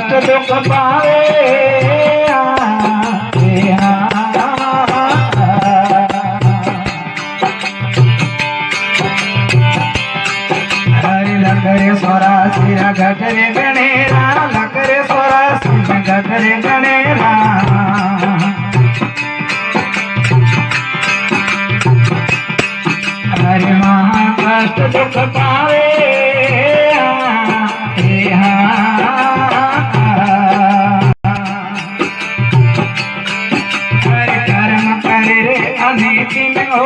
कष्ट दुख पावे लकरे स्वरासी घटरे गणेरा लकरे स्वरासी घटरे गणेरा हरे महा कष्ट दुख पावे हरे कर्म करे रे अनिति में हो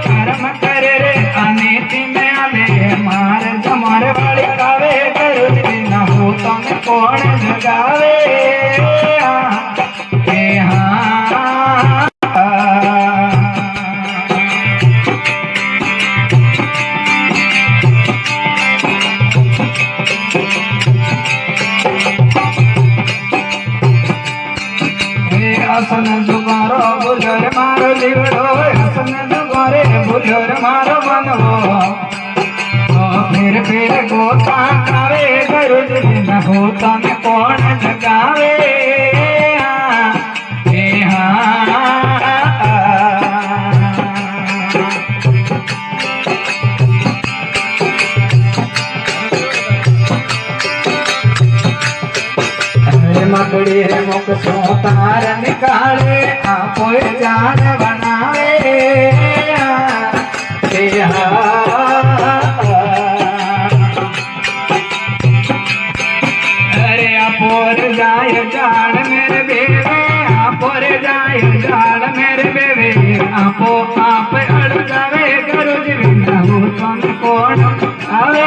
कर्म करे रे अनिति में आले मार जमार वाली गावे करो न हो तुम कौन जगावे असन जुगारो बुलर मारो लिवड़ो असन जुगारे बुलर मारो बनवो फिर गोता कावे गरुज न होता में कौन जगावे मकड़ी रे मुख सो तार निकाले आपो जान बनावे अरे आपोर जाय जाड़ मेरे बेबे आपोर जाय जाड़ मेरे बेबे आपो आप अड़ जावे गरुज बिना हो तुम कौन आवे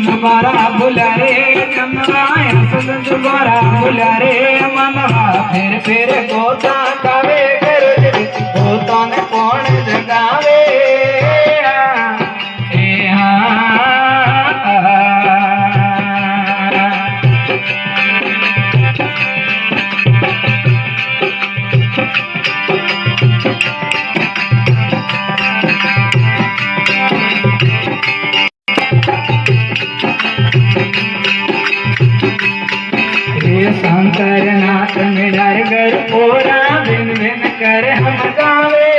जुबारा बुलारे चंद्राय सन जुबारा बुलारे मनवा फिर गोता कावे गरुज गोता ने कौन जगावे शंकर नाथ मिडर गर पूरा बिन बिन कर हम गावे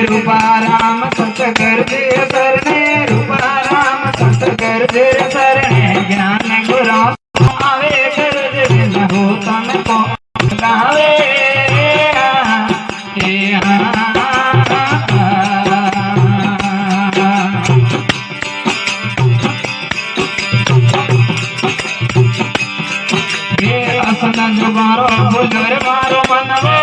रूपा राम संत कर दे सरने रूपा राम संत कर दे सरने ज्ञान गुरु आवे कर दे न हो तन को गावे जुगारो बुलर मारो मनवा